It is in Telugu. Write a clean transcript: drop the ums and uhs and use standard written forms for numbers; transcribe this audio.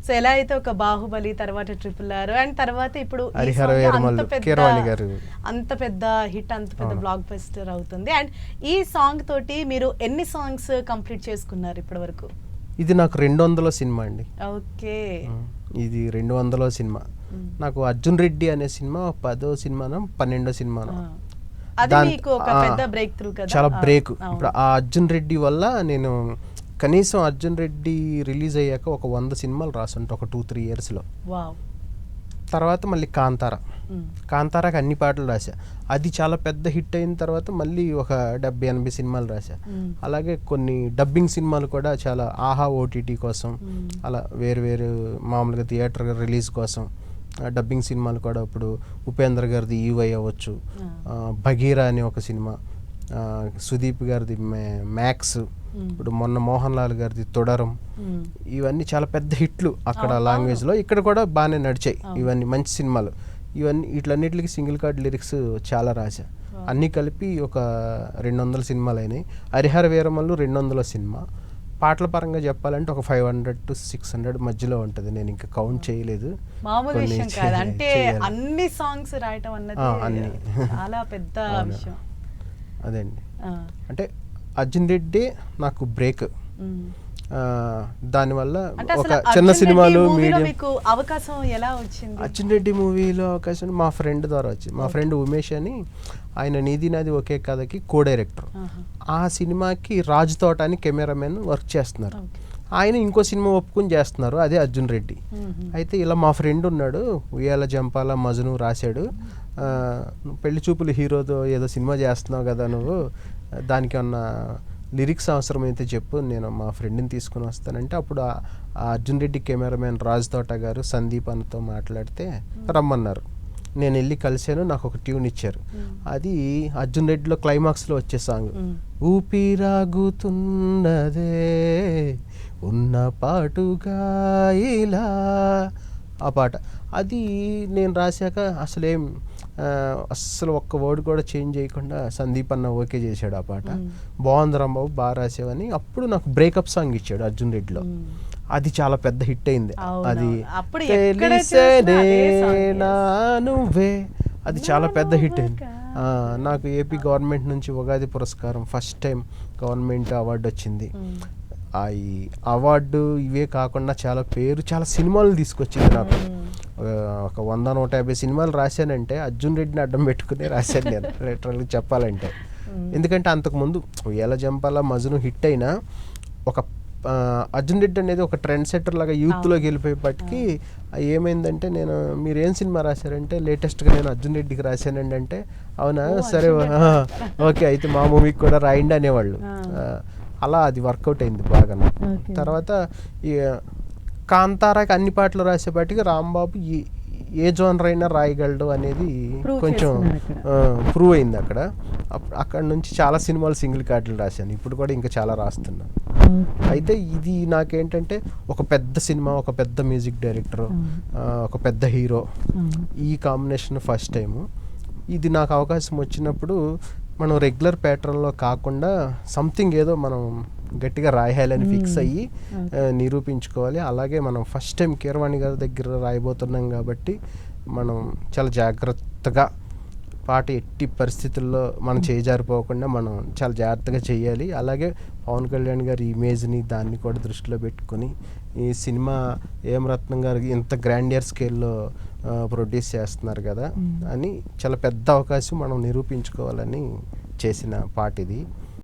సో ఎలా అయితే ఒక బాహుబలి తర్వాత RRR అండ్ తర్వాత ఇప్పుడు అంత పెద్ద హిట్, అంత పెద్ద బ్లాక్ బస్టర్ అవుతుంది. అండ్ ఈ సాంగ్ తోటి మీరు ఎన్ని సాంగ్స్ కంప్లీట్ చేసుకున్నారు ఇప్పటి వరకు? ఇది నాకు 200వ సినిమా అండి. ఓకే, ఇది 200వ సినిమా. నాకు అర్జున్ రెడ్డి అనే సినిమా 10వ సినిమానో 12వ సినిమానో, చాలా బ్రేక్. ఇప్పుడు ఆ అర్జున్ రెడ్డి వల్ల నేను కనీసం అర్జున్ రెడ్డి రిలీజ్ అయ్యాక ఒక 100 సినిమాలు రాసుంటా ఒక 2-3 ఇయర్స్లో. తర్వాత మళ్ళీ కాంతారాకి అన్ని పాటలు రాశా. అది చాలా పెద్ద హిట్ అయిన తర్వాత మళ్ళీ ఒక 70-80 సినిమాలు రాశా. అలాగే కొన్ని డబ్బింగ్ సినిమాలు కూడా చాలా, ఆహా ఓటీటీ కోసం, అలా వేరు మామూలుగా థియేటర్ రిలీజ్ కోసం డబ్బింగ్ సినిమాలు కూడా. ఇప్పుడు ఉపేంద్ర గారిది ఈవై అవ్వచ్చు, భగీరా అనే ఒక సినిమా, సుదీప్ గారిది మ్యాక్స్, ఇప్పుడు మొన్న మోహన్ లాల్ గారిది తొడరం, ఇవన్నీ చాలా పెద్ద హిట్లు అక్కడ లాంగ్వేజ్లో. ఇక్కడ కూడా బాగానే నడిచాయి ఇవన్నీ మంచి సినిమాలు. ఇవన్నీ వీటిలన్నిటికి సింగిల్ కార్డ్ లిరిక్స్ చాలా రాశా. అన్నీ కలిపి ఒక 200 సినిమాలు అయినాయి. హరిహర వీరమల్లు 200వ సినిమా. పాటల పరంగా చెప్పాలంటే ఒక 500 to 600 మధ్యలో ఉంటుంది. నేను ఇంకా కౌంట్ చేయలేదు. అంటే అన్ని సాంగ్స్ రాయటం అన్నది చాలా పెద్ద విషయం. అదే అండి, అంటే అర్జున్ రెడ్డి నాకు బ్రేక్. దానివల్ల ఒక చిన్న సినిమాలు అవకాశం ఎలా వచ్చింది? అర్జున్ రెడ్డి మూవీలో అవకాశం మా ఫ్రెండ్ ద్వారా వచ్చింది. మా ఫ్రెండ్ ఉమేష్ అని, ఆయన నీది నాది ఒకే కథకి కో డైరెక్టర్. ఆ సినిమాకి రాజు తోట అని కెమెరామెన్ వర్క్ చేస్తున్నారు. ఆయన ఇంకో సినిమా ఒప్పుకుని చేస్తున్నారు, అదే అర్జున్ రెడ్డి. అయితే ఇలా మా ఫ్రెండ్ ఉన్నాడు, ఉయ్యాల జంపాల మజను రాశాడు, పెళ్లి చూపులు హీరోతో ఏదో సినిమా చేస్తున్నావు కదా నువ్వు, దానికి ఏమన్నా లిరిక్స్ అవసరమైతే చెప్పు, నేను మా ఫ్రెండ్ని తీసుకుని వస్తానంటే అప్పుడు ఆ అర్జున్ రెడ్డి కెమెరామెన్ రాజ్ తోట గారు సందీప్ అన్నతో మాట్లాడితే రమ్మన్నారు. నేను వెళ్ళి కలిశాను, నాకు ఒక ట్యూన్ ఇచ్చారు. అది అర్జున్ రెడ్డిలో క్లైమాక్స్లో వచ్చే సాంగ్, ఊపిరాగుతున్నదే ఉన్న పాటుగా ఇలా, ఆ పాట. అది నేను రాశాక అస్సలు ఒక్క వర్డ్ కూడా చేంజ్ చేయకుండా సందీప్ అన్న ఓకే చేశాడు. ఆ పాట బాగుంది రాంబాబు, బాగా రాసావని. అప్పుడు నాకు బ్రేకప్ సాంగ్ ఇచ్చాడు అర్జున్ రెడ్డిలో. అది చాలా పెద్ద హిట్ అయింది. అది నువ్వే, అది చాలా పెద్ద హిట్ అయింది. నాకు ఏపీ గవర్నమెంట్ నుంచి ఉగాది పురస్కారం ఫస్ట్ టైం గవర్నమెంట్ అవార్డు వచ్చింది. ఈ అవార్డు ఇవే కాకుండా చాలా సినిమాలు తీసుకొచ్చింది నాకు. ఒక 100-150 సినిమాలు రాశానంటే అర్జున్ రెడ్డిని అడ్డం పెట్టుకుని రాశాను నేను, లిటరల్గా చెప్పాలంటే. ఎందుకంటే అంతకుముందు ఎలా జంపాల మజను హిట్ అయినా ఒక అర్జున్ రెడ్డి అనేది ఒక ట్రెండ్ సెట్టర్ లాగా యూత్లోకి వెళ్ళిపోయేపటికి ఏమైందంటే, నేను మీరు ఏం సినిమా రాశారంటే లేటెస్ట్గా నేను అర్జున్ రెడ్డికి రాశానండి అంటే, అవునా సరే ఓకే అయితే మా మూవీకి కూడా రాయండి అనేవాళ్ళు. అలా అది వర్కౌట్ అయింది బాగా. తర్వాత ఈ కాంతారాకి అన్ని పాటలు రాసేపాటికి రాంబాబు ఏ జోనర్ అయినా రాయగలడు అనేది కొంచెం ప్రూవ్ అయింది అక్కడ. అక్కడ నుంచి చాలా సినిమాలు సింగిల్ కార్డులు రాశాను, ఇప్పుడు కూడా ఇంకా చాలా రాస్తున్నాను. అయితే ఇది నాకేంటంటే ఒక పెద్ద సినిమా, ఒక పెద్ద మ్యూజిక్ డైరెక్టర్, ఒక పెద్ద హీరో, ఈ కాంబినేషన్ ఫస్ట్ టైము. ఇది నాకు అవకాశం వచ్చినప్పుడు మనం రెగ్యులర్ ప్యాటర్న్లో కాకుండా సంథింగ్ ఏదో మనం గట్టిగా రాయాలని ఫిక్స్ అయ్యి నిరూపించుకోవాలి. అలాగే మనం ఫస్ట్ టైం కీరవాణి గారి దగ్గర రాయబోతున్నాం కాబట్టి మనం చాలా జాగ్రత్తగా, పాట ఎట్టి పరిస్థితుల్లో మనం చేజారిపోకుండా మనం చాలా జాగ్రత్తగా చేయాలి. అలాగే పవన్ కళ్యాణ్ గారి ఇమేజ్ని దాన్ని కూడా దృష్టిలో పెట్టుకొని ఈ సినిమా ఏం రత్నం గారికి ఇంత గ్రాండియర్ స్కేల్లో ప్రొడ్యూస్ చేస్తున్నారు కదా అని చాలా పెద్ద అవకాశం మనం నిరూపించుకోవాలని చేసిన పాట ఇది.